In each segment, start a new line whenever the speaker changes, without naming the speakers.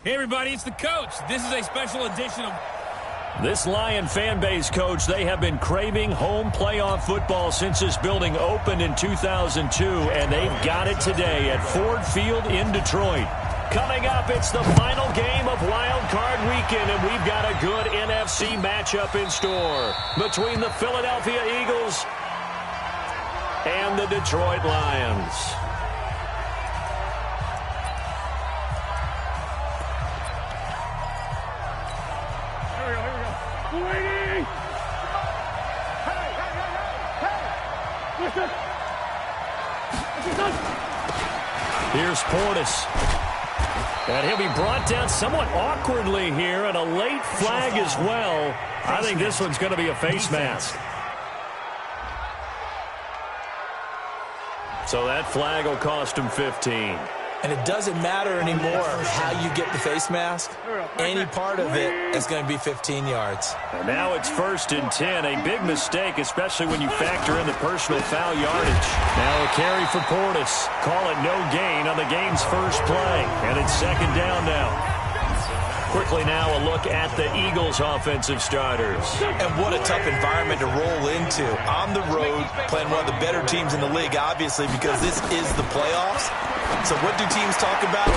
Hey, everybody, it's the coach. This is a special edition of...
This Lion fan base, Coach, they have been craving home playoff football since this building opened in 2002, and they've got it today at Ford Field in Detroit. Coming up, it's the final game of Wild Card Weekend, and we've got a good NFC matchup in store between the Philadelphia Eagles and the Detroit Lions.
Waiting!
Here's Portis. And he'll be brought down somewhat awkwardly here, and a late flag as well. I think this one's going to be a face mask. So that flag will cost him 15.
And it doesn't matter anymore how you get the face mask. Any part of it is going to be 15 yards.
And now it's 1st and 10. A big mistake, especially when you factor in the personal foul yardage. Now a carry for Portis. Call it no gain on the game's first play. And it's 2nd down now. Quickly now a look at the Eagles' offensive starters.
And what a tough environment to roll into. On the road, playing one of the better teams in the league, obviously, because this is the playoffs. So what do teams talk about?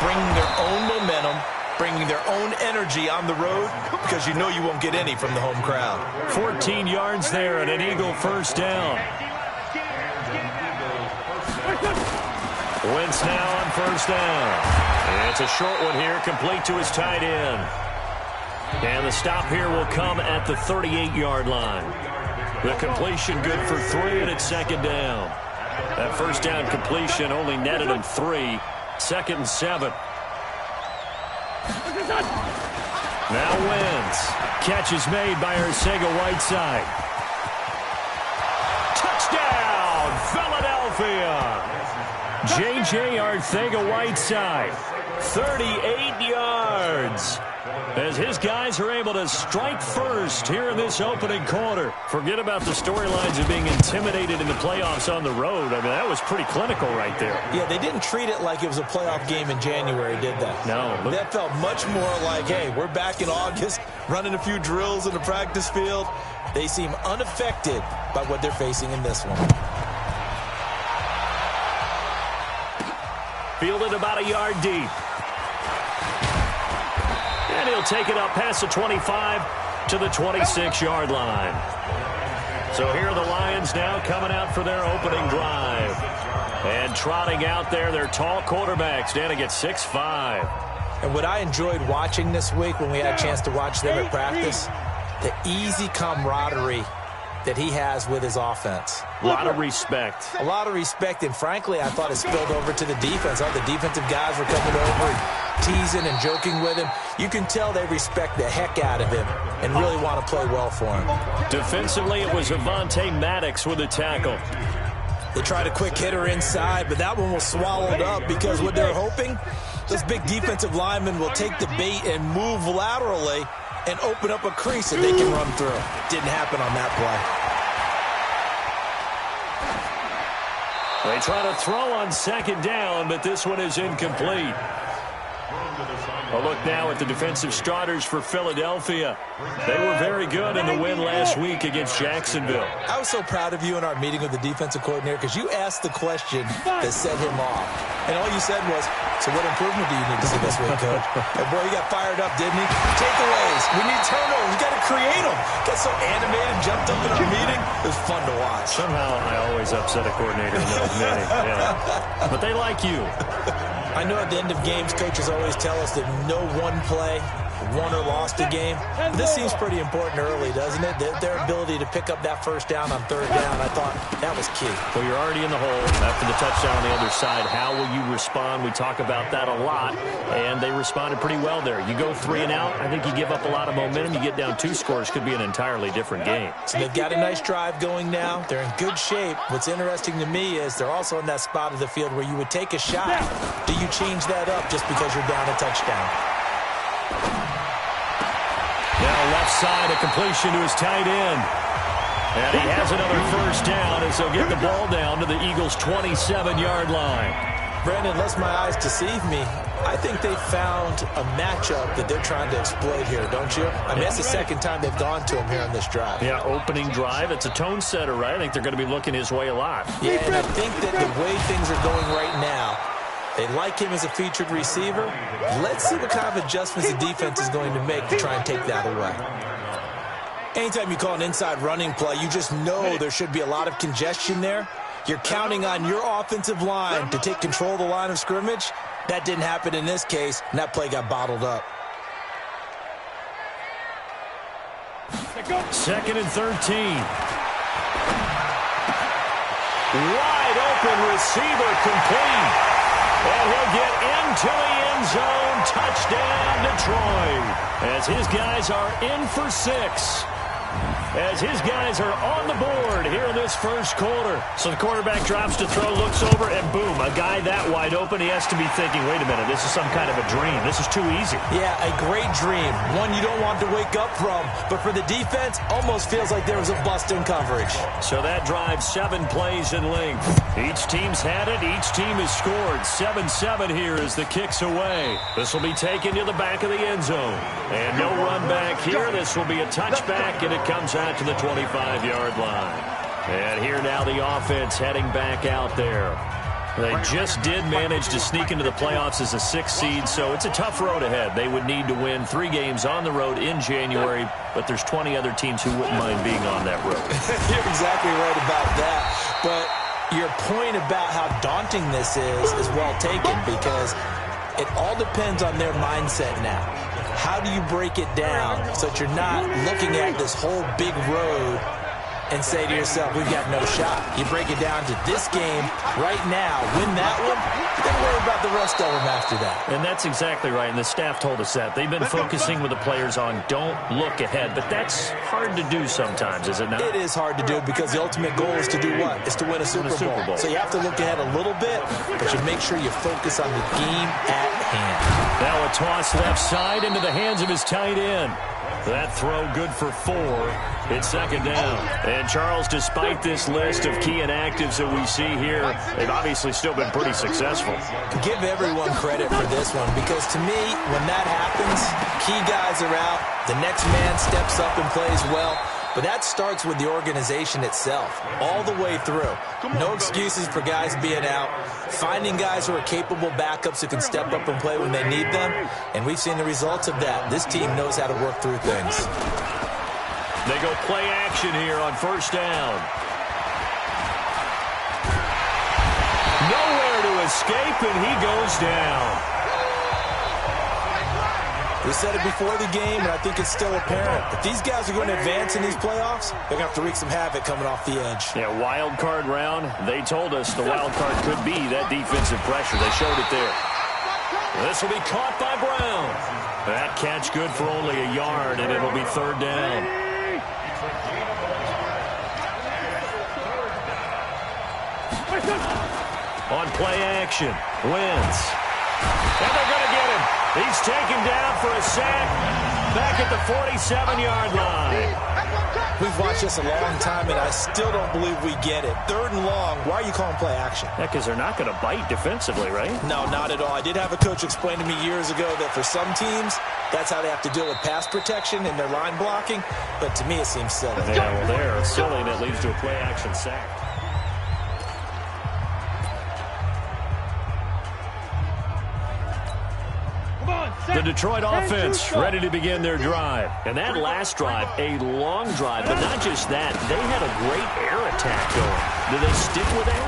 Bringing their own momentum, bringing their own energy on the road, because you know you won't get any from the home crowd.
14 yards there and an Eagle first down. Wentz now on 1st down. And it's a short one here, complete to his tight end. And the stop here will come at the 38-yard line. The completion good for 3, and it's 2nd down. That 1st down completion only netted him 3. 2nd and 7. Now Wentz. Catch is made by Arcega-Whiteside. Touchdown, Philadelphia! J.J. Arcega-Whiteside, 38 yards. As his guys are able to strike first here in this opening quarter. Forget about the storylines of being intimidated in the playoffs on the road. I mean, that was pretty clinical right there.
Yeah, they didn't treat it like it was a playoff game in January, did they?
No.
That felt much more like, hey, we're back in August, running a few drills in the practice field. They seem unaffected by what they're facing in this one.
Fielded about a yard deep. And he'll take it up past the 25 to the 26-yard line. So here are the Lions now coming out for their opening drive. And trotting out there, their tall quarterbacks standing at 6'5".
And what I enjoyed watching this week when we had a chance to watch them at practice, the easy camaraderie that he has with his offense.
A lot of respect.
A lot of respect, and frankly, I thought it spilled over to the defense. All the defensive guys were coming over and teasing and joking with him. You can tell they respect the heck out of him and really want to play well for him.
Defensively, it was Avonte Maddox with a tackle.
They tried a quick hitter inside, but that one was swallowed up because what they're hoping, those big defensive linemen will take the bait and move laterally and open up a crease that they can run through. Didn't happen on that
play. They try to throw on 2nd down, but this one is incomplete. A look now at the defensive starters for Philadelphia. They were very good in the win last week against Jacksonville.
I was so proud of you in our meeting with the defensive coordinator because you asked the question that set him off. And all you said was, so what improvement do you need to see this week, Coach? And boy, he got fired up, didn't he? Takeaways. We need turnovers. We got to create them. Got so animated, jumped up in our meeting. It was fun to watch.
Somehow I always upset a coordinator in those meetings. Yeah. But they like you.
I know at the end of games, coaches always tell us that no one play won or lost a game. This seems pretty important early, doesn't it? Their ability to pick up that 1st down on 3rd down, I thought that was key.
Well, you're already in the hole after the touchdown on the other side. How will you respond? We talk about that a lot, and they responded pretty well there. You go 3 and out, I think you give up a lot of momentum. You get down 2 scores, could be an entirely different game.
So they've got a nice drive going now. They're in good shape. What's interesting to me is they're also in that spot of the field where you would take a shot. Do you change that up just because you're down a touchdown?
Now left side, a completion to his tight end. And he has another 1st down as they'll get the ball down to the Eagles' 27-yard line.
Brandon, unless my eyes deceive me, I think they found a matchup that they're trying to exploit here, don't you? I mean, that's the second time they've gone to him here on this drive.
Yeah, opening drive. It's a tone setter, right? I think they're going to be looking his way a lot.
Yeah, and I think that the way things are going right now, they like him as a featured receiver. Let's see what kind of adjustments the defense is going to make to try and take that away. Anytime you call an inside running play, you just know there should be a lot of congestion there. You're counting on your offensive line to take control of the line of scrimmage. That didn't happen in this case, and that play got bottled up.
2nd and 13. Wide open receiver complete. And he'll get into the end zone. Touchdown, Detroit. As his guys are in for 6. As his guys are on the board here in this first quarter. So the quarterback drops to throw, looks over, and boom, a guy that wide open, he has to be thinking, wait a minute, this is some kind of a dream. This is too easy.
Yeah, a great dream. One you don't want to wake up from. But for the defense, almost feels like there was a bust in coverage.
So that drive, 7 plays in length. Each team's had it. Each team has scored. 7-7 here as the kick's away. This will be taken to the back of the end zone. And no run back here. This will be a touchback, and it comes out to the 25-yard line. And here now the offense heading back out there. They just did manage to sneak into the playoffs as a 6th seed, so it's a tough road ahead. They would need to win 3 games on the road in January, but there's 20 other teams who wouldn't mind being on that road.
You're exactly right about that. But your point about how daunting this is well taken, because it all depends on their mindset now. How do you break it down so that you're not looking at this whole big road and say to yourself, we've got no shot? You break it down to this game right now, win that one, then worry about the rest of them after that.
And that's exactly right, and the staff told us that. They've been focusing with the players on don't look ahead, but that's hard to do sometimes, is it not?
It is hard to do because the ultimate goal is to do what? Is to win a Super Bowl. So you have to look ahead a little bit, but you make sure you focus on the game at hand.
Now a toss left side into the hands of his tight end. That throw good for 4. It's 2nd down. And Charles, despite this list of key inactives that we see here, they've obviously still been pretty successful.
Give everyone credit for this one, because to me, when that happens, key guys are out, the next man steps up and plays well. But that starts with the organization itself, all the way through. No excuses for guys being out, finding guys who are capable backups who can step up and play when they need them, and we've seen the results of that. This team knows how to work through things.
They go play action here on 1st down. Nowhere to escape, and he goes down.
We said it before the game, and I think it's still apparent. If these guys are going to advance in these playoffs, they're going to have to wreak some havoc coming off the edge.
Yeah, wild card round. They told us the wild card could be that defensive pressure. They showed it there. This will be caught by Brown. That catch good for only a yard, and it'll be 3rd down. On play action, wins. And they're going to get him. He's taken down for a sack back at the 47-yard line.
We've watched this a long time, and I still don't believe we get it. 3rd and long. Why are you calling play action?
Yeah, because they're not going to bite defensively, right?
No, not at all. I did have a coach explain to me years ago that for some teams, that's how they have to deal with pass protection and their line blocking. But to me, it seems silly.
Yeah, well, they're silly, and it leads to a play action sack. The Detroit offense ready to begin their drive. And that last drive, a long drive, but not just that. They had a great air attack going. Do they stick with that?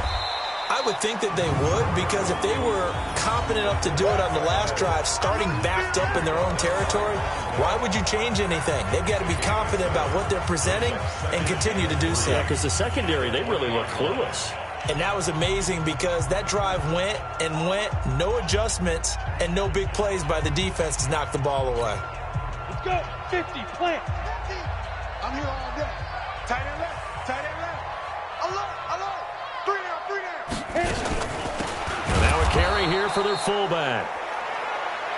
I would think that they would, because if they were competent enough to do it on the last drive, starting backed up in their own territory, why would you change anything? They've got to be confident about what they're presenting and continue to do so.
Yeah, because the secondary, they really look clueless.
And that was amazing because that drive went and went, no adjustments, and no big plays by the defense to knock the ball away.
Let's go. 50, plant. I'm here all day. Tight end left, tight end left. Alone. 3 down.
And now a carry here for their fullback.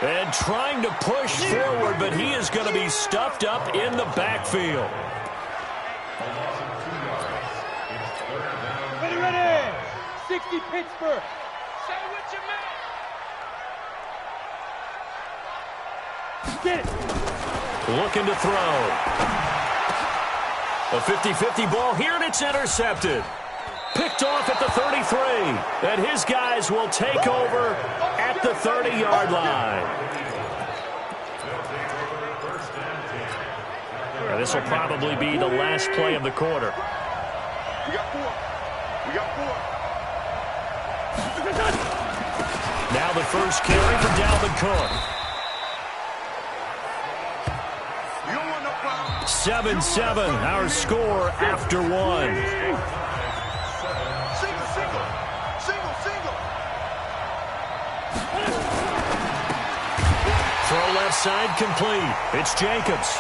And trying to push forward, but he is going to be stuffed up in the backfield.
Ready. 60 Pittsburgh. Say what you mean. Get it.
Looking to throw. A 50-50 ball here, and it's intercepted. Picked off at the 33. And his guys will take over at the 30-yard line. This will probably be the last play of the quarter.
We got 4. We got 4.
Now the first carry for Dalvin Cook. 7-7, our score after 1.
Single.
Throw left side complete. It's Jacobs.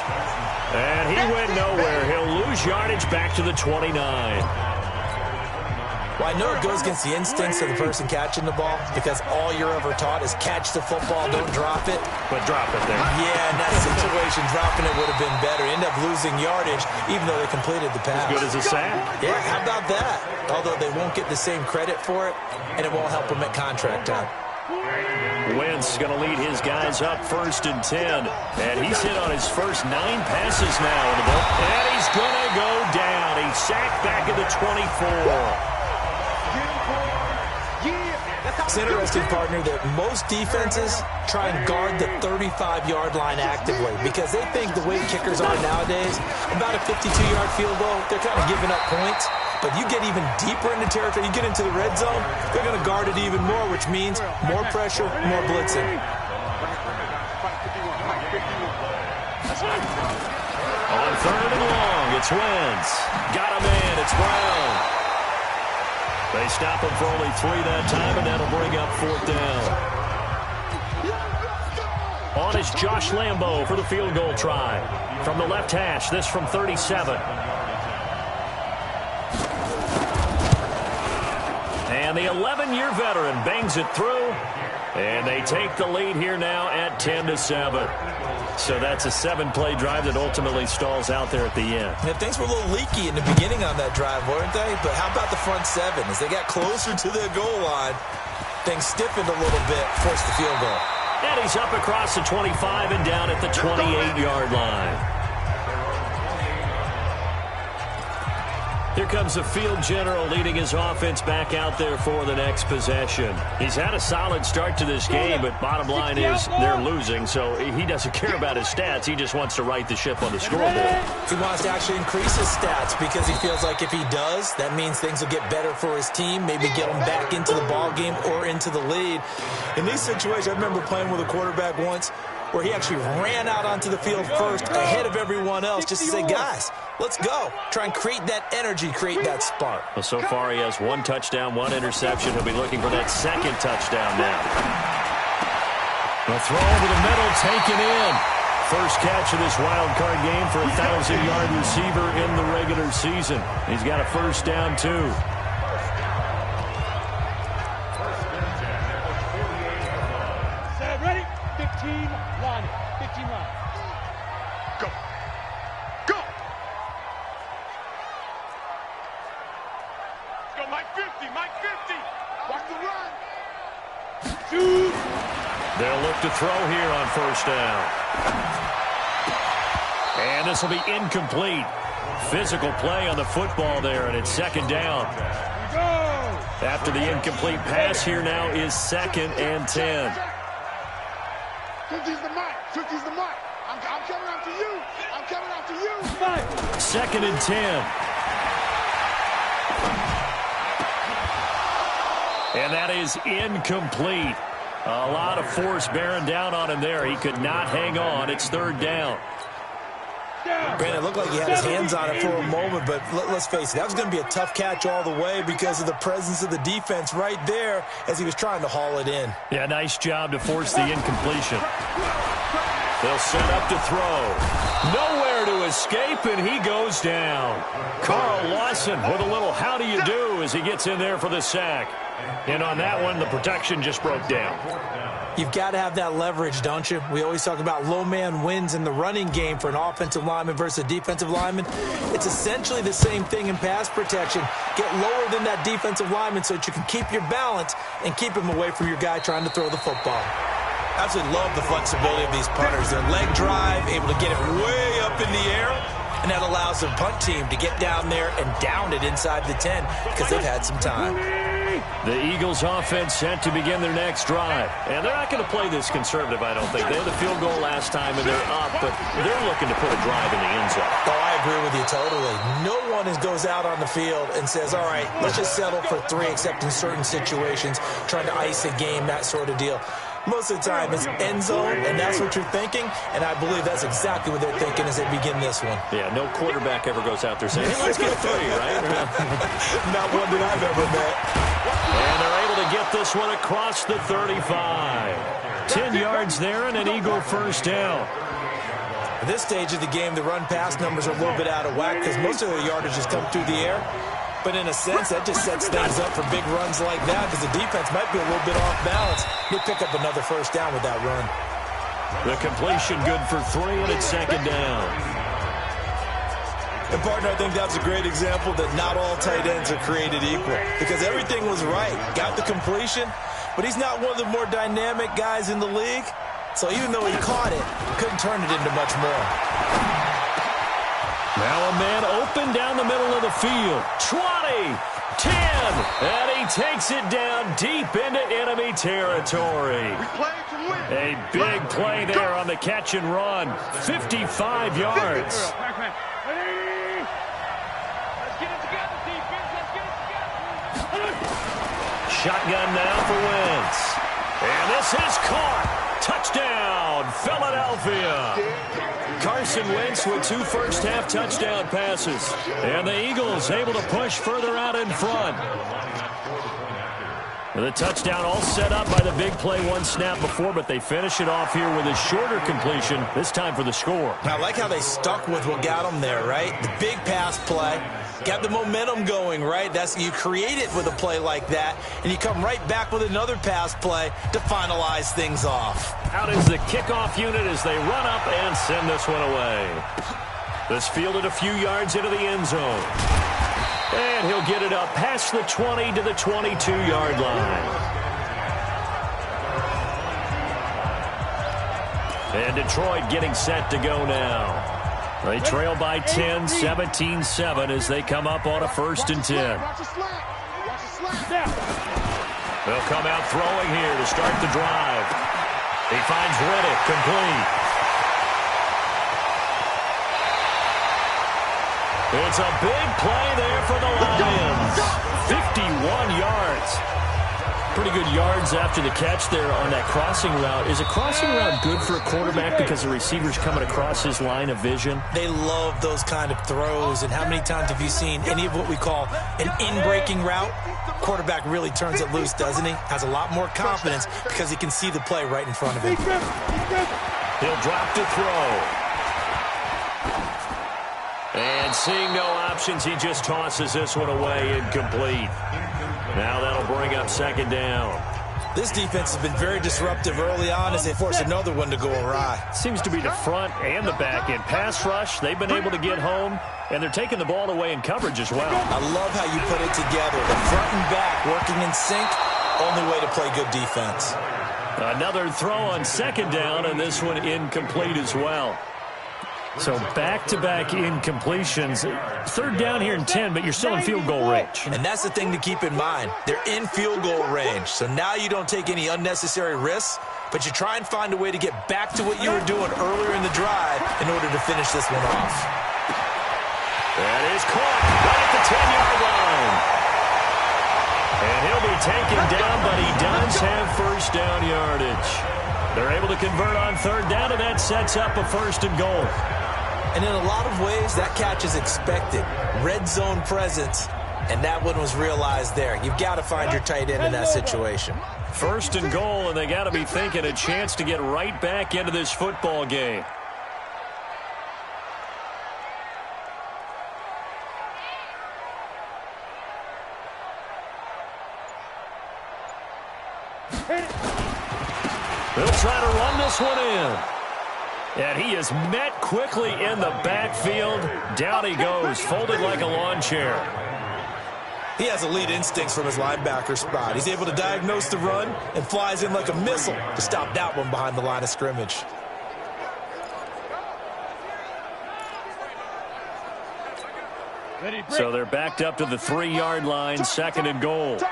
And he went nowhere. He'll lose yardage back to the 29.
Well, I know it goes against the instincts of the person catching the ball because all you're ever taught is catch the football, don't drop it.
But drop it there.
Yeah, in that situation, dropping it would have been better. End up losing yardage, even though they completed the pass.
As good as a sack.
Yeah, how about that? Although they won't get the same credit for it, and it won't help them at contract time.
Wentz going to lead his guys up 1st and 10. And he's hit on his first 9 passes now in the ball. And he's going to go down. He's sacked back at the 24.
It's interesting, partner, that most defenses try and guard the 35-yard line actively because they think the way kickers are nowadays, about a 52-yard field goal, they're kind of giving up points. But you get even deeper into territory, you get into the red zone, they're going to guard it even more, which means more pressure, more blitzing.
On 3rd and long, it's Wentz. Got a man, it's Brown. They stop him for only 3 that time, and that'll bring up 4th down. On is Josh Lambo for the field goal try. From the left hash, this from 37. And the 11-year veteran bangs it through, and they take the lead here now at 10-7. So that's a 7-play drive that ultimately stalls out there at the end.
Yeah, things were a little leaky in the beginning on that drive, weren't they? But how about the front 7? As they got closer to the goal line, things stiffened a little bit, forced the field goal.
And he's up across the 25 and down at the 28-yard line. Here comes the field general leading his offense back out there for the next possession. He's had a solid start to this game, but bottom line is they're losing, so he doesn't care about his stats. He just wants to right the ship on the scoreboard.
He wants to actually increase his stats because he feels like if he does, that means things will get better for his team, maybe get him back into the ball game or into the lead. In these situations, I remember playing with a quarterback once where he actually ran out onto the field first ahead of everyone else just to say, guys, let's go. Try and create that energy, create that spark.
Well, so far he has 1 touchdown, 1 interception. He'll be looking for that 2nd touchdown now. The throw over the middle, taken in. First catch of this wild card game for a 1,000-yard receiver in the regular season. He's got a 1st down, too.
Ready? 15 line. 15 line. Go. Go. Let's go, Mike 50. Mike 50. Watch the run. Shoot.
They'll look to throw here on 1st down. And this will be incomplete. Physical play on the football there, and it's 2nd down. After the incomplete pass, here now is 2nd and 10.
50's the mic. 50's the mic. I'm coming after you. I'm coming after you.
2nd and 10. And that is incomplete. A lot of force bearing down on him there. He could not hang on. It's 3rd down.
Brandon, it looked like he had his hands on it for a moment, but let's face it, that was going to be a tough catch all the way because of the presence of the defense right there as he was trying to haul it in.
Yeah, nice job to force the incompletion. They'll set up to throw. Nowhere to escape, and he goes down. Carl Lawson with a little how do you do as he gets in there for the sack. And on that one, the protection just broke down.
You've got to have that leverage, don't you? We always talk about low man wins in the running game for an offensive lineman versus a defensive lineman. It's essentially the same thing in pass protection. Get lower than that defensive lineman so that you can keep your balance and keep him away from your guy trying to throw the football. Absolutely love the flexibility of these punters. Their leg drive, able to get it way up in the air, and that allows the punt team to get down there and down it inside the 10 because they've had some time.
The Eagles offense set to begin their next drive. And they're not going to play this conservative, I don't think. They had the field goal last time, and they're up, but they're looking to put a drive in the end zone.
Oh, I agree with you totally. No one goes out on the field and says, all right, let's just settle for 3, except in certain situations, trying to ice a game, that sort of deal. Most of the time, it's end zone, and that's what you're thinking, and I believe that's exactly what they're thinking as they begin this one.
Yeah, no quarterback ever goes out there saying, hey, let's get 3, right?
Not one that I've ever met.
And they're able to get this one across the 35. 10 yards there and an Eagle first down.
At this stage of the game, the run-pass numbers are a little bit out of whack because most of the yardage has come through the air. But in a sense, that just sets things up for big runs like that because the defense might be a little bit off balance. He'll pick up another first down with that run.
The completion good for 3, and it's second down.
And, partner, I think that's a great example that not all tight ends are created equal because everything was right. Got the completion, but he's not one of the more dynamic guys in the league. So even though he caught it, couldn't turn it into much more.
Now a man open down the middle of the field. 20, 10, and he takes it down deep into enemy territory. A big play there on the catch and run. 55 yards. Shotgun now for Wentz. And this is caught. Touchdown, Philadelphia. Carson Wentz with 2 first-half touchdown passes. And the Eagles able to push further out in front. And the touchdown all set up by the big play 1 snap before, but they finish it off here with a shorter completion, this time for the score.
I like how they stuck with what got them there, right? The big pass play. Got the momentum going, right? You create it with a play like that, and you come right back with another pass play to finalize things off.
Out is the kickoff unit as they run up and send this one away. This fielded a few yards into the end zone. And he'll get it up past the 20 to the 22-yard line. And Detroit getting set to go now. They trail by 10, 17-7 as they come up on a 1st and 10. They'll come out throwing here to start the drive. He finds Riddick complete. It's a big play there for the Lions. 51 yards. Pretty good yards after the catch there on that crossing route. Is a crossing route good for a quarterback because the receiver's coming across his line of vision?
They love those kind of throws. And how many times have you seen any of what we call an in-breaking route? Quarterback really turns it loose, doesn't he? Has a lot more confidence because he can see the play right in front of him.
He'll drop to throw. And seeing no options, he just tosses this one away incomplete. Now that'll bring up 2nd down.
This defense has been very disruptive early on as they force another one to go awry.
Seems to be the front and the back end. Pass rush, they've been able to get home, and they're taking the ball away in coverage as well.
I love how you put it together. The front and back working in sync, only way to play good defense.
Another throw on 2nd down, and this one incomplete as well. So back-to-back incompletions. 3rd down here in 10, but you're still in field goal range.
And that's the thing to keep in mind. They're in field goal range. So now you don't take any unnecessary risks, but you try and find a way to get back to what you were doing earlier in the drive in order to finish this one off.
That is caught right at the 10-yard line. And he'll be taken down, but he does have first down yardage. They're able to convert on 3rd down, and that sets up a 1st and goal.
And in a lot of ways, that catch is expected. Red zone presence, and that one was realized there. You've got to find your tight end in that situation.
1st and goal, and they got to be thinking a chance to get right back into this football game. They'll try to run this one in. And he is met quickly in the backfield. Down he goes, folded like a lawn chair.
He has elite instincts from his linebacker spot. He's able to diagnose the run and flies in like a missile to stop that one behind the line of scrimmage.
So they're backed up to the 3-yard line, 2nd and goal.
95's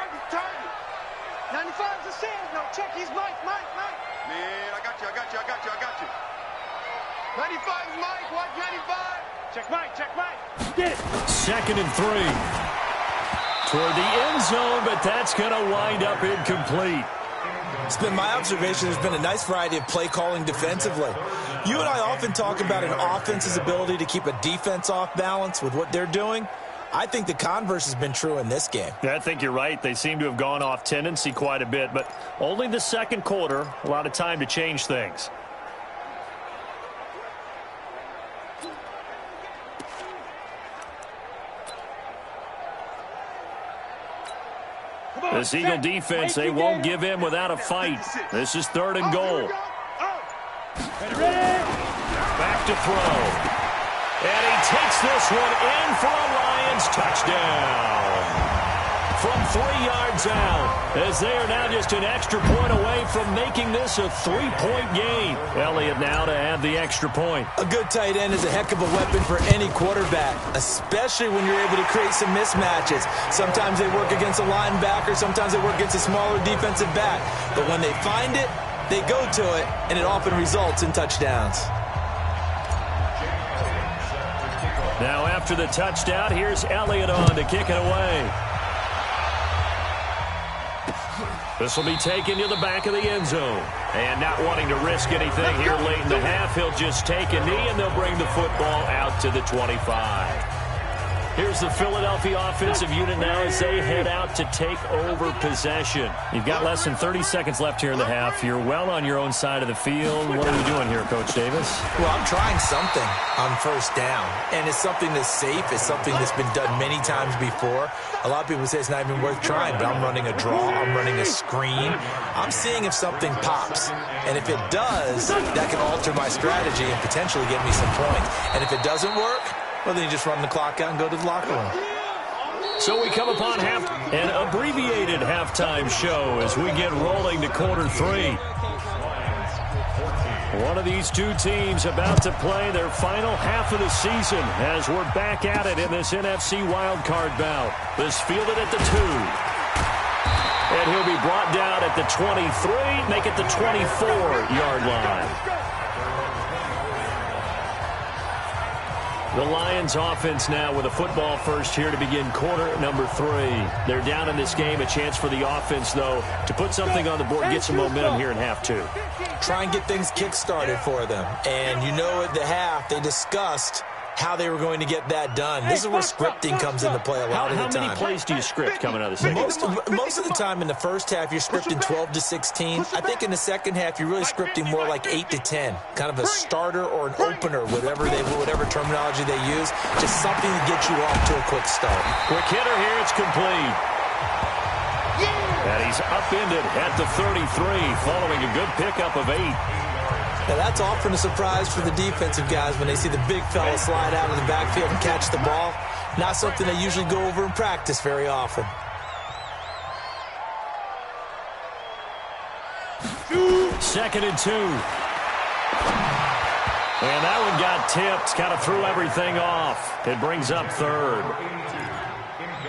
the sand. No, check. He's Mike. Man, I got you. 95's Mike. Watch 95. Check Mike. Get it.
2nd and 3. Toward the end zone, but that's going to wind up incomplete.
It's been my observation there's been a nice variety of play calling defensively. You and I often talk about an offense's ability to keep a defense off balance with what they're doing. I think the converse has been true in this game.
Yeah, I think you're right. They seem to have gone off tendency quite a bit, but only the 2nd quarter, a lot of time to change things. This Eagle defense, they won't give in without a fight. This is 3rd and goal. Back to throw. And he takes this one in for a Lions touchdown. From 3 yards out, as they are now just an extra point away from making this a 3-point game. Elliott now to add the extra point.
A good tight end is a heck of a weapon for any quarterback, especially when you're able to create some mismatches. Sometimes they work against a linebacker, sometimes they work against a smaller defensive back. But when they find it, they go to it, and it often results in touchdowns.
Now after the touchdown, here's Elliott on to kick it away. This will be taken to the back of the end zone. And not wanting to risk anything here late in the half, he'll just take a knee, and they'll bring the football out to the 25. Here's the Philadelphia offensive unit now as they head out to take over possession. You've got less than 30 seconds left here in the half. You're well on your own side of the field. What are you doing here, Coach Davis?
Well, I'm trying something on 1st down, and it's something that's safe. It's something that's been done many times before. A lot of people say it's not even worth trying, but I'm running a draw. I'm running a screen. I'm seeing if something pops, and if it does, that can alter my strategy and potentially get me some points. And if it doesn't work, well, then you just run the clock out and go to the locker room.
So we come upon an abbreviated halftime show as we get rolling to quarter 3. One of these two teams about to play their final half of the season as we're back at it in this NFC wildcard bout. This fielded at the 2. And he'll be brought down at the 23, make it the 24-yard line. The Lions offense now with a football first here to begin quarter number 3. They're down in this game. A chance for the offense, though, to put something on the board and get some momentum here in half 2.
Try and get things kick-started for them. And you know at the half they discussed how they were going to get that done. This is where scripting comes into play a lot of the time.
How many plays do you script coming out of the second?
Most of the time in the first half, you're scripting 12 to 16. I think in the second half, you're really scripting more like 8 to 10. Kind of a starter or an opener, whatever terminology they use. Just something to get you off to a quick start.
Quick hitter here, it's complete. And he's upended at the 33 following a good pickup of 8.
Now, that's often a surprise for the defensive guys when they see the big fella slide out of the backfield and catch the ball. Not something they usually go over in practice very often.
2nd and 2. And that one got tipped, kind of threw everything off. It brings up 3rd.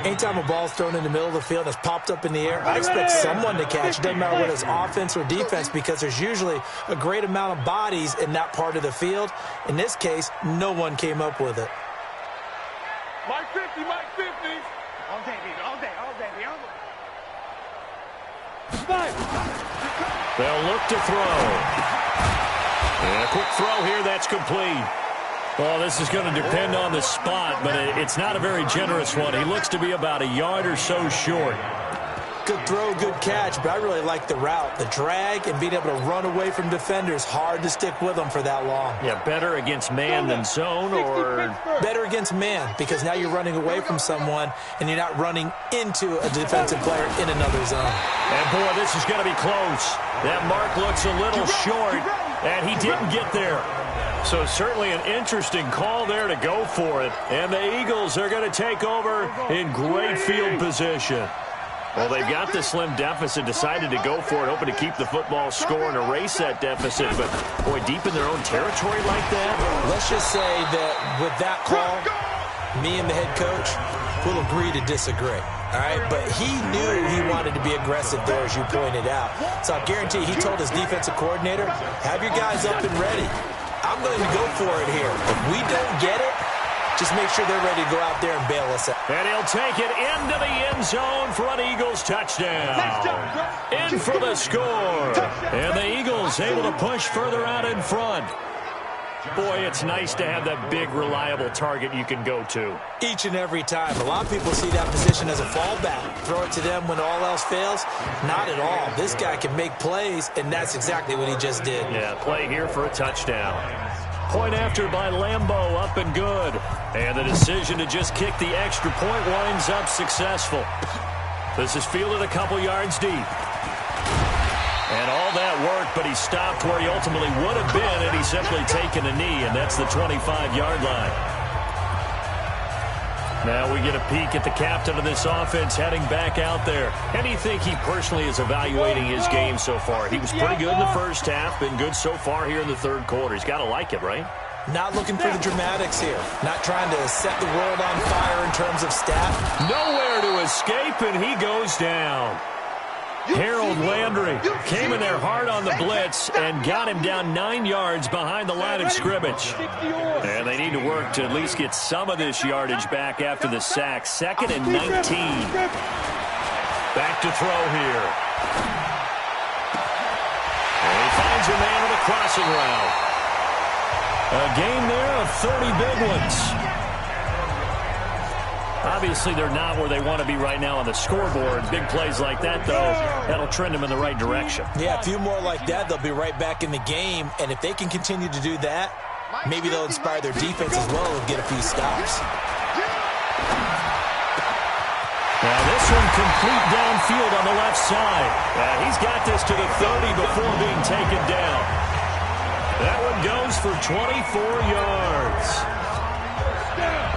Anytime a ball's thrown in the middle of the field that's popped up in the air, I expect someone to catch. It doesn't matter whether it's offense or defense because there's usually a great amount of bodies in that part of the field. In this case, no one came up with it.
Mike 50. All day, baby.
They'll look to throw. And a quick throw here, that's complete. Well, this is going to depend on the spot, but it's not a very generous one. He looks to be about a yard or so short.
Good throw, good catch, but I really like the route. The drag and being able to run away from defenders, hard to stick with them for that long.
Yeah, better against man than zone, or?
Better against man, because now you're running away from someone and you're not running into a defensive player in another zone.
And, boy, this is going to be close. That mark looks a little short, and he didn't get there. So certainly an interesting call there to go for it. And the Eagles are going to take over in great field position. Well, they've got the slim deficit, decided to go for it, hoping to keep the football score and erase that deficit. But, boy, deep in their own territory like that?
Let's just say that with that call, me and the head coach will agree to disagree. All right, but he knew he wanted to be aggressive there, as you pointed out. So I guarantee he told his defensive coordinator, have your guys up and ready. I'm going to go for it here. If we don't get it, just make sure they're ready to go out there and bail us out.
And he'll take it into the end zone for an Eagles touchdown. In for the score. And the Eagles able to push further out in front. Boy, it's nice to have that big, reliable target you can go to.
Each and every time. A lot of people see that position as a fallback. Throw it to them when all else fails. Not at all. This guy can make plays, and that's exactly what he just did.
Yeah, play here for a touchdown. Point after by Lambeau, up and good. And the decision to just kick the extra point winds up successful. This is fielded a couple yards deep. And all that work, but he stopped where he ultimately would have been, and he's simply taken a knee, and that's the 25-yard line. Now we get a peek at the captain of this offense heading back out there. How do you think he personally is evaluating his game so far? He was pretty good in the first half, been good so far here in the third quarter. He's got to like it, right?
Not looking for the dramatics here. Not trying to set the world on fire in terms of stat.
Nowhere to escape, and he goes down. Harold Landry came in there hard on the blitz and got him down 9 yards behind the line of scrimmage. And they need to work to at least get some of this yardage back after the sack. 2nd and 19. Back to throw here. And he finds a man on the crossing route. A gain there of 30 big ones. Obviously, they're not where they want to be right now on the scoreboard. Big plays like that, though, that'll trend them in the right direction.
Yeah, a few more like that, they'll be right back in the game. And if they can continue to do that, maybe they'll inspire their defense as well and get a few stops.
Now, this one complete downfield on the left side. He's got this to the 30 before being taken down. That one goes for 24 yards.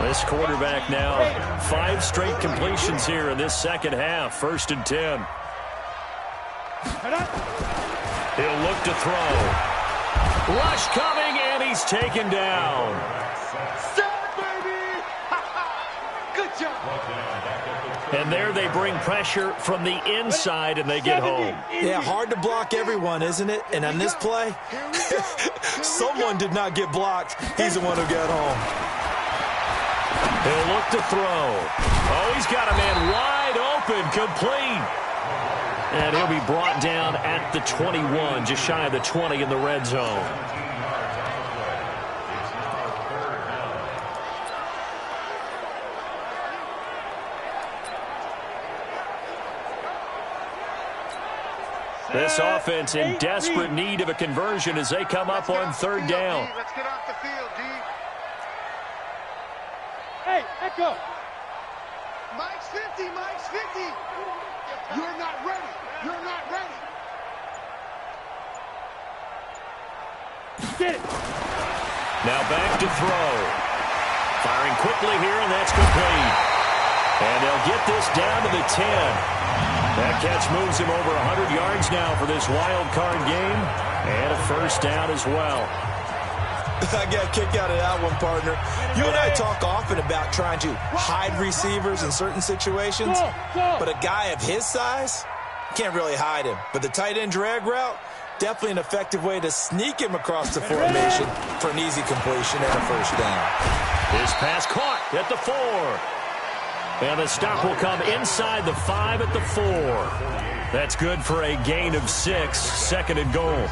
This quarterback now, 5 straight completions here in this second half. 1st and 10. He'll look to throw. Rush coming, and he's taken down.
Good job.
And there they bring pressure from the inside, and they get home.
Yeah, hard to block everyone, isn't it? And on this play, someone did not get blocked. He's the one who got home.
He'll look to throw. Oh, he's got a man wide open, complete. And he'll be brought down at the 21, just shy of the 20 in the red zone. This offense in desperate need of a conversion as they come up on 3rd down.
Let's get off the field, D.
Hey, Echo.
Mike's 50, Mike's 50. You're not ready. You're not ready.
Get it.
Now back to throw. Firing quickly here, and that's complete. And they'll get this down to the 10. That catch moves him over 100 yards now for this wild card game. And a 1st down as well.
I got a kick out of that one, partner. You and I talk often about trying to hide receivers in certain situations, but a guy of his size, can't really hide him. But the tight end drag route, definitely an effective way to sneak him across the formation for an easy completion and a 1st down.
His pass caught at the 4. And the stop will come inside the 5 at the 4. That's good for a gain of 6, 2nd and goal.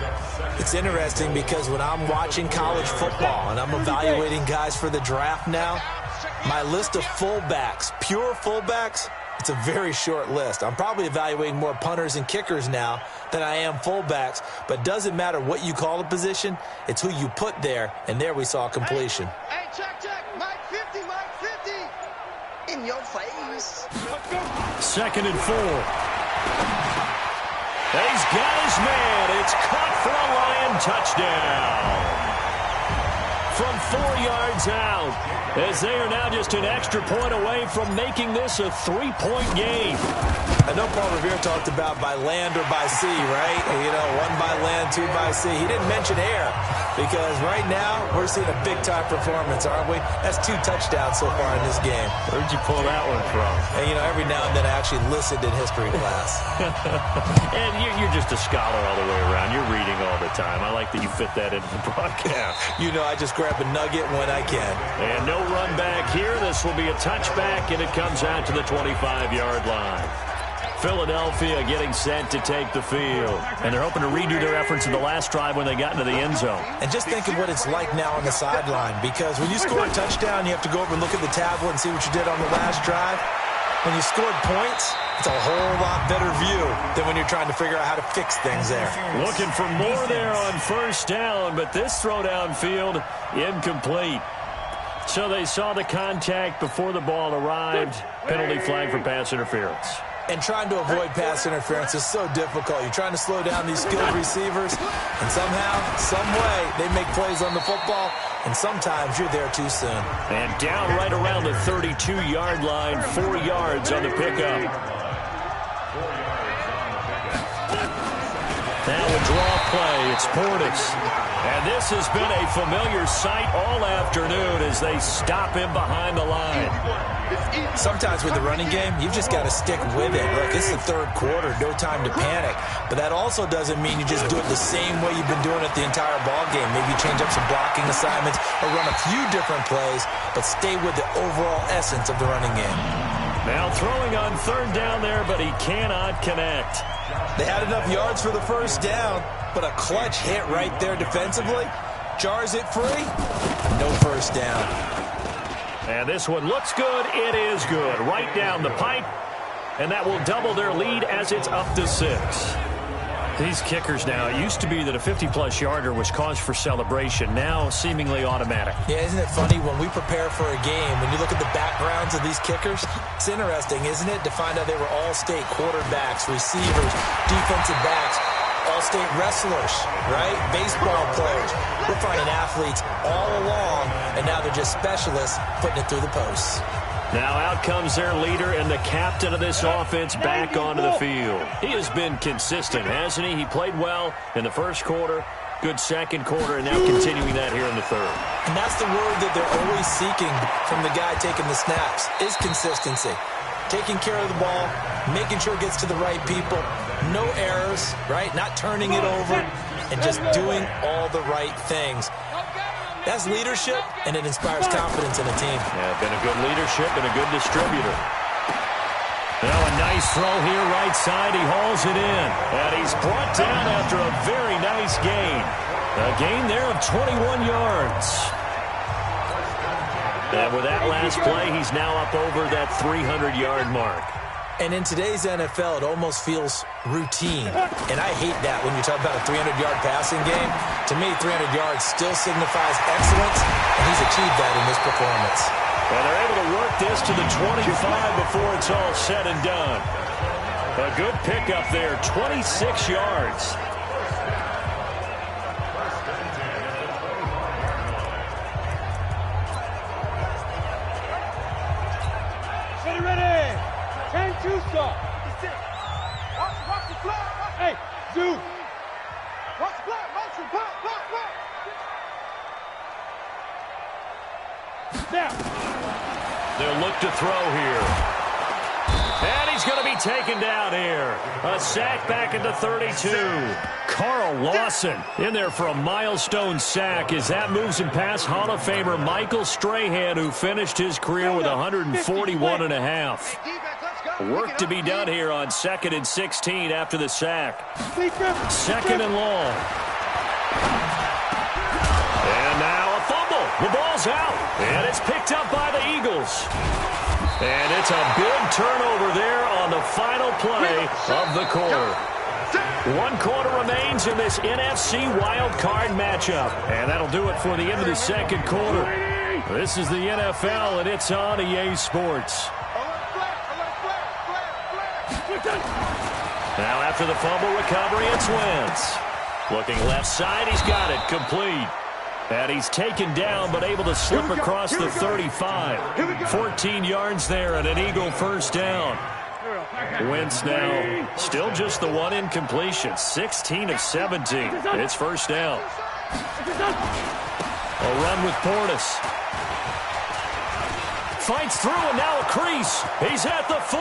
It's interesting because when I'm watching college football and I'm evaluating guys for the draft now, my list of fullbacks, pure fullbacks, it's a very short list. I'm probably evaluating more punters and kickers now than I am fullbacks, but it doesn't matter what you call a position, it's who you put there, and there we saw completion.
Hey, check. Mike 50, Mike 50. In your face.
2nd and 4. He's got his man. It's caught for a Lion touchdown. from 4 yards out, as they are now just an extra point away from making this a 3-point game.
I know Paul Revere talked about by land or by sea, right? You know, 1 by land, 2 by sea. He didn't mention air because right now we're seeing a big-time performance, aren't we? That's 2 touchdowns so far in this game.
Where'd you pull that one from?
And, you know, every now and then I actually listened in history class.
And you're just a scholar all the way around. You're reading all the time. I like that you fit that into the broadcast.
You know, I just grab a nugget when I can.
And no run back here. This will be a touchback, and it comes out to the 25-yard line. Philadelphia getting set to take the field. And they're hoping to redo their efforts in the last drive when they got into the end zone.
And just think of what it's like now on the sideline, because when you score a touchdown, you have to go over and look at the tablet and see what you did on the last drive. When you scored points, it's a whole lot better view than when you're trying to figure out how to fix things there.
Looking for more there on first down, but this throw downfield incomplete. So they saw the contact before the ball arrived. Penalty flag for pass interference.
And trying to avoid pass interference is so difficult. You're trying to slow down these skilled receivers, and somehow, some way, they make plays on the football, and sometimes you're there too soon.
And down right around the 32-yard line, 4 yards on the pickup. Now a draw play. It's Portis. And this has been a familiar sight all afternoon as they stop him behind the line.
Sometimes with the running game, you've just got to stick with it. Look, it's the third quarter, no time to panic. But that also doesn't mean you just do it the same way you've been doing it the entire ball game. Maybe change up some blocking assignments or run a few different plays, but stay with the overall essence of the running game.
Now throwing on third down there, but he cannot connect.
They had enough yards for the first down, but a clutch hit right there defensively jars it free. No first down.
And this one looks good. It is good. Right down the pipe. And that will double their lead as it's up to 6. These kickers now, it used to be that a 50-plus yarder was cause for celebration. Now seemingly automatic.
Yeah, isn't it funny when we prepare for a game, when you look at the backgrounds of these kickers, it's interesting, isn't it, to find out they were all-state quarterbacks, receivers, defensive backs, all-state wrestlers, right? Baseball players. We're finding athletes all along, and now they're just specialists putting it through the posts.
Now out comes their leader and the captain of this offense back onto the field. He has been consistent, hasn't he? He played well in the first quarter, good second quarter, and now continuing that here in the third.
And that's the word that they're always seeking from the guy taking the snaps, is consistency. Taking care of the ball, making sure it gets to the right people, no errors, right? Not turning it over, and just doing all the right things. That's leadership, and it inspires confidence in a team.
Yeah, been a good leadership and a good distributor. Now a nice throw here right side. He hauls it in. And he's brought down after a very nice gain. A gain there of 21 yards. And with that last play, he's now up over that 300-yard mark.
And in today's NFL, it almost feels routine. And I hate that when you talk about a 300-yard passing game. To me, 300 yards still signifies excellence, and he's achieved that in this performance.
And they're able to work this to the 25 before it's all said and done. A good pickup there, 26 yards.
Hey, Zeus! Watch the block, motion, block. Now.
They'll look to throw here. And he's going to be taken down here. A sack back at the 32. Carl Lawson in there for a milestone sack as that moves him past Hall of Famer Michael Strahan, who finished his career with 141.5. Work to be done here on 2nd and 16 after the sack. 2nd and long. And now a fumble. The ball's out. And it's picked up by the Eagles. And it's a big turnover there on the final play of the quarter. 1 quarter remains in this NFC wild card matchup. And that'll do it for the end of the second quarter. This is the NFL, and it's on EA Sports. Now after the fumble recovery, it's Wentz. Looking left side, he's got it complete. And he's taken down, but able to slip across the 35. 14 yards there and an Eagle first down. Wentz now still just the one incompletion. 16 of 17. It's first down. A run with Portis. Fights through and now a crease. He's at the 40.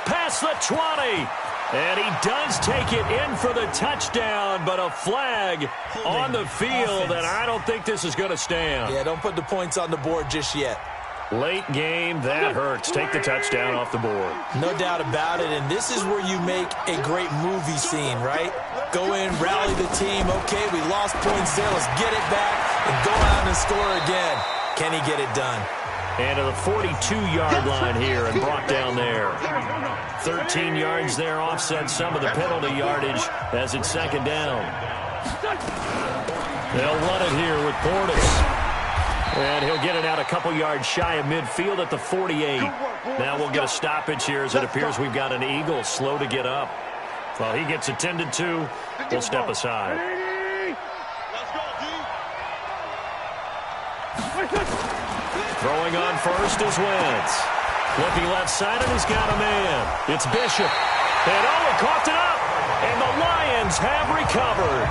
Past the 20. And he does take it in for the touchdown, but a flag on the field, and I don't think this is going to stand.
Yeah, don't put the points on the board just yet.
Late game, that hurts. Take the touchdown off the board.
No doubt about it, and this is where you make a great movie scene, right? Go in, rally the team. Okay, we lost points there. Let's get it back and go out and score again. Can he get it done?
And to the 42-yard line here and brought down there. 13 yards there, offset some of the penalty yardage as it's second down. They'll run it here with Portis. And he'll get it out a couple yards shy of midfield at the 48. Now we'll get a stoppage here as it appears we've got an Eagle slow to get up. Well, he gets attended to. We'll step aside. Throwing on first is Wentz. Looking left side, and he's got a man. It's Bishop. And coughed it up. And the Lions have recovered.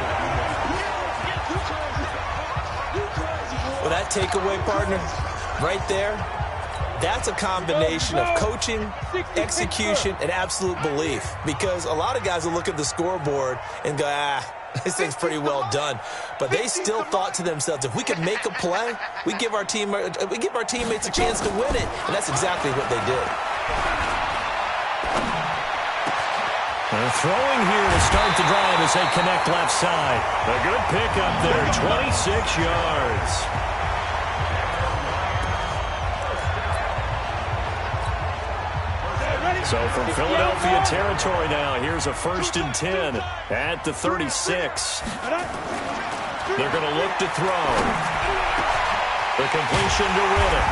Well, that takeaway, partner, right there, that's a combination of coaching, execution, and absolute belief. Because a lot of guys will look at the scoreboard and go, this thing's pretty well done. But they still thought to themselves, if we could make a play, we give our teammates a chance to win it. And that's exactly what they did.
They're throwing here to start the drive as they connect left side. A good pickup there, 26 yards. So from Philadelphia territory now, here's a 1st and 10 at the 36. They're going to look to throw. The completion to Riddick.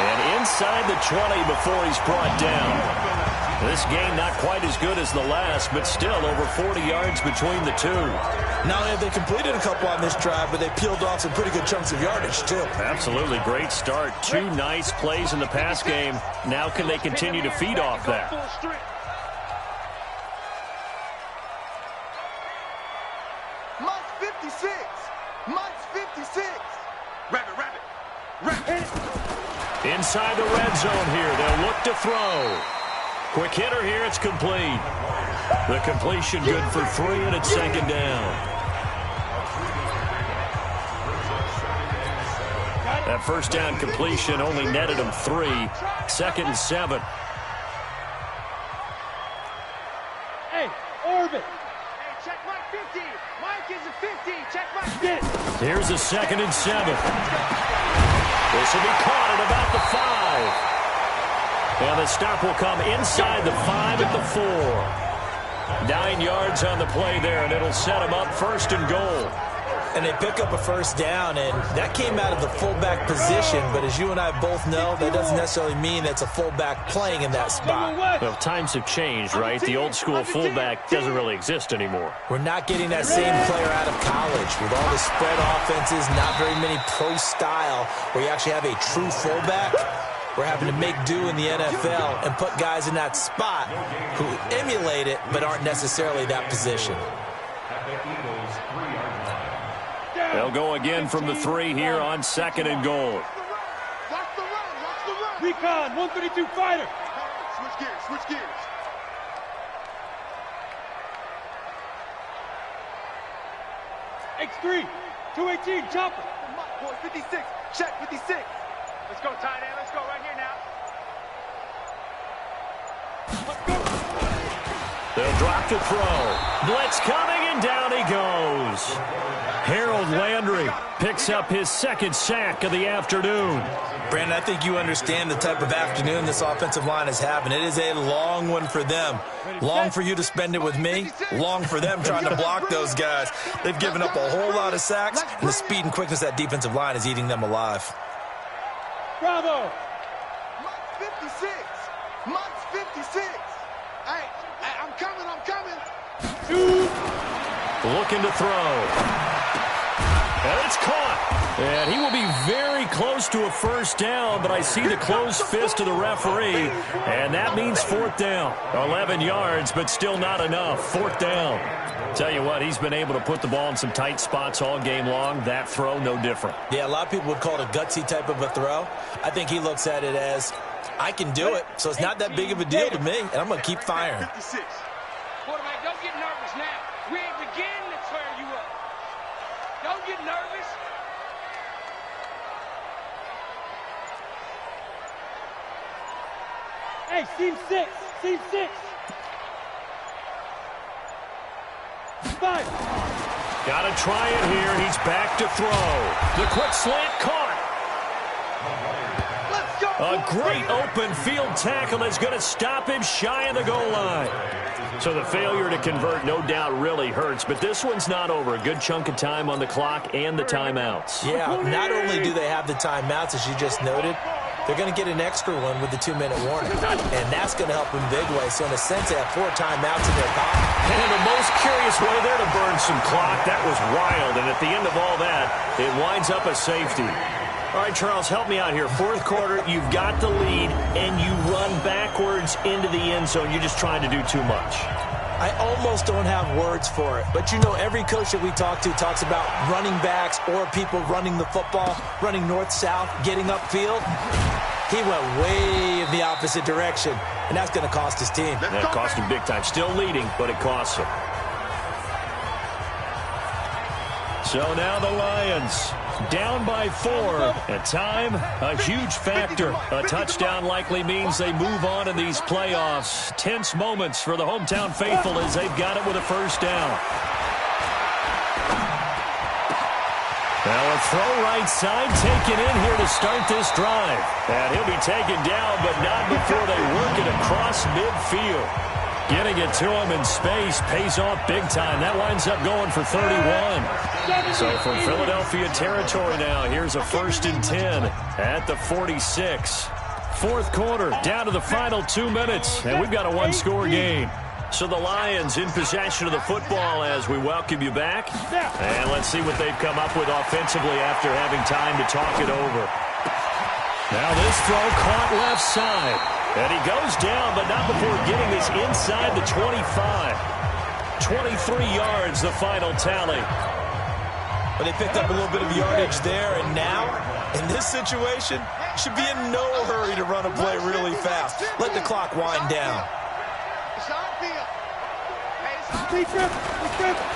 And inside the 20 before he's brought down. This game not quite as good as the last, but still over 40 yards between the two.
Not only have they completed a couple on this drive, but they peeled off some pretty good chunks of yardage, too.
Absolutely great start. 2 nice plays in the pass game. Now can they continue to feed off that?
Mike's 56. Mike's 56. Rabbit.
Inside the red zone here. They'll look to throw. Quick hitter here. It's complete. The completion good for 3, and it's second down. That first down completion only netted him 3. 2nd and 7.
Hey, Orbit.
Hey, check Mike 50. Mike is a 50. Check Mike 50.
Here's a 2nd and 7. This will be caught at about the 5. And the stop will come inside the 5 at the 4. 9 yards on the play there, and it'll set them up 1st and goal.
And they pick up a first down, and that came out of the fullback position. But as you and I both know, that doesn't necessarily mean that's a fullback playing in that spot.
Well, times have changed, right? The old school fullback doesn't really exist anymore.
We're not getting that same player out of college. With all the spread offenses, not very many pro style, where you actually have a true fullback. We're having to make do in the NFL and put guys in that spot who emulate it but aren't necessarily that position.
They'll go again from the 3 here on 2nd and goal.
Watch the run.
Recon, 132 fighter.
Switch gears.
X3, 218, chopper.
Mike, boy, 56. Check 56. Let's go, tight end. Let's go right here now.
Let's go.
They'll drop to throw. Blitz coming, and down he goes. Harold Landry picks up his 2nd sack of the afternoon.
Brandon, I think you understand the type of afternoon this offensive line is having. It is a long one for them. Long for you to spend it with me. Long for them trying to block those guys. They've given up a whole lot of sacks, and the speed and quickness of that defensive line is eating them alive.
Bravo.
Mike's 56. Mike's 56. Hey, I'm coming.
Shoot.
Looking to throw. And it's caught. And he will be very close to a first down, but I see the closed fist of the referee, and that means fourth down. 11 yards, but still not enough. Fourth down. Tell you what, he's been able to put the ball in some tight spots all game long. That throw, no different.
Yeah, a lot of people would call it a gutsy type of a throw. I think he looks at it as, I can do it, so it's not that big of a deal to me, and I'm going to keep firing.
Quarterback, don't get nervous now. We ain't beginning to tear you up. Don't get nervous. Hey, seam 6. Seam 6. 5.
Got to try it here. He's back to throw. The quick slant caught. A great open field tackle that's going to stop him shy of the goal line. So the failure to convert no doubt really hurts, but this one's not over. A good chunk of time on the clock and the timeouts.
Yeah, not only do they have the timeouts, as you just noted, they're going to get an extra one with the 2-minute warning. And that's going to help them big way. So in a sense, they have 4 timeouts in their pocket.
And in the most curious way there to burn some clock. That was wild. And at the end of all that, it winds up a safety. All right, Charles, help me out here. Fourth quarter, you've got the lead, and you run backwards into the end zone. You're just trying to do too much.
I almost don't have words for it. But, you know, every coach that we talk to talks about running backs or people running the football, running north-south, getting upfield. He went way in the opposite direction, and that's going to cost his team.
That cost him big time. Still leading, but it costs him. So now the Lions down by 4. At time, a huge factor. A touchdown likely means they move on in these playoffs. Tense moments for the hometown faithful as they've got it with a first down. Now a throw right side taken in here to start this drive. And he'll be taken down, but not before they work it across midfield. Getting it to him in space pays off big time. That winds up going for 31. So from Philadelphia territory now, here's a 1st and 10 at the 46. Fourth quarter, down to the final 2 minutes, and we've got a 1-score game. So the Lions in possession of the football as we welcome you back. And let's see what they've come up with offensively after having time to talk it over. Now this throw caught left side. And he goes down, but not before getting this inside the 25. 23 yards, the final tally.
But they picked up a little bit of yardage there, and now, in this situation, should be in no hurry to run a play really fast. Let the clock wind down.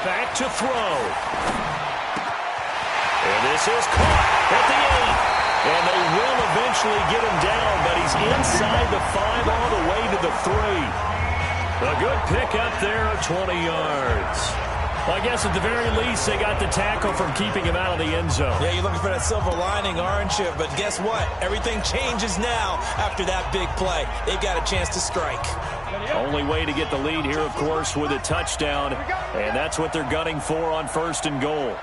Back to throw. And this is caught at the 8. And they will eventually get him down, but he's inside the 5 all the way to the 3. A good pick up there, 20 yards. Well, I guess at the very least, they got the tackle from keeping him out of the end zone.
Yeah, you're looking for that silver lining, aren't you? But guess what? Everything changes now after that big play. They've got a chance to strike.
Only way to get the lead here, of course, with a touchdown. And that's what they're gunning for on 1st and goal.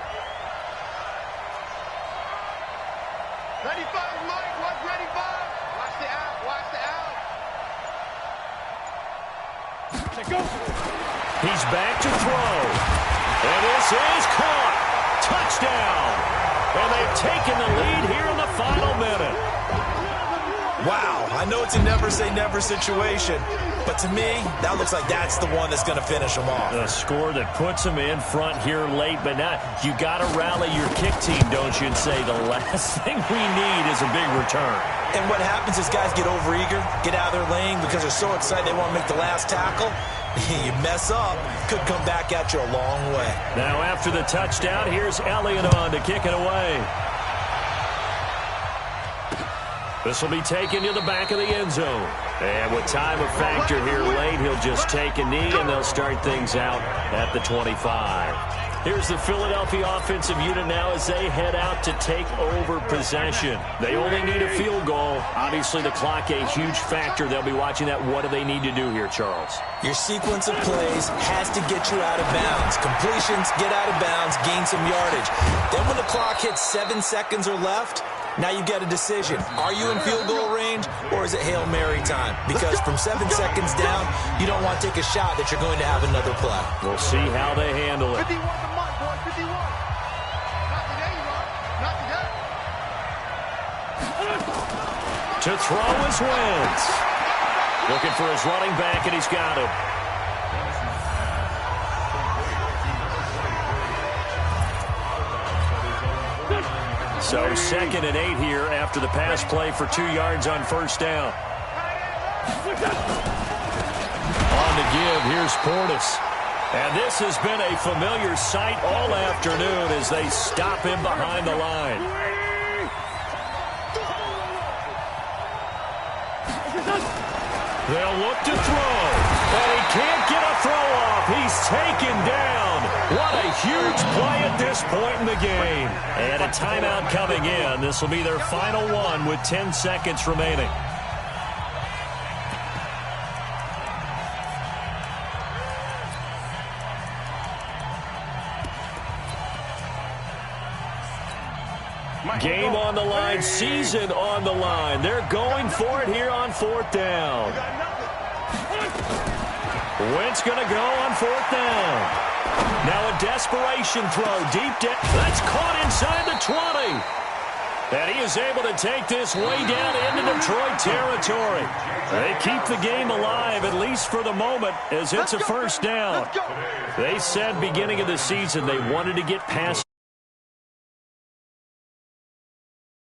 Ready, five, Mike. What's ready, five? Watch the out. Watch the out.
He's back to throw. And this is caught. Touchdown. And they've taken the lead here in the final minute.
Wow, I know it's a never-say-never situation, but to me, that looks like that's the one that's going to finish them off.
A score that puts them in front here late, but not. You got to rally your kick team, don't you, and say the last thing we need is a big return.
And what happens is guys get overeager, get out of their lane because they're so excited they want to make the last tackle. You mess up, could come back at you a long way.
Now after the touchdown, here's Elliott on to kick it away. This will be taken to the back of the end zone. And with time of factor here late, he'll just take a knee, and they'll start things out at the 25. Here's the Philadelphia offensive unit now as they head out to take over possession. They only need a field goal. Obviously, the clock a huge factor. They'll be watching that. What do they need to do here, Charles?
Your sequence of plays has to get you out of bounds. Completions, get out of bounds, gain some yardage. Then when the clock hits 7 seconds or left, now you get a decision. Are you in field goal range, or is it Hail Mary time? Because from 7 seconds down, you don't want to take a shot that you're going to have another play.
We'll see how they handle it.
51 to Mike, boy. 51. Not today,
To throw is Wentz. Looking for his running back, and he's got him. So 2nd and 8 here after the pass play for 2 yards on first down. On the give, here's Portis. And this has been a familiar sight all afternoon as they stop him behind the line. They'll look to throw. And he can't get a throw off. He's taken down. What a huge play at this point in the game. And a timeout coming in. This will be their final one with 10 seconds remaining. Game on the line, season on the line. They're going for it here on 4th down. Wentz going to go on 4th down. Now a desperation throw deep down. That's caught inside the 20. And he is able to take this way down into Detroit territory. They keep the game alive, at least for the moment, as it's a first down. They said beginning of the season they wanted to get past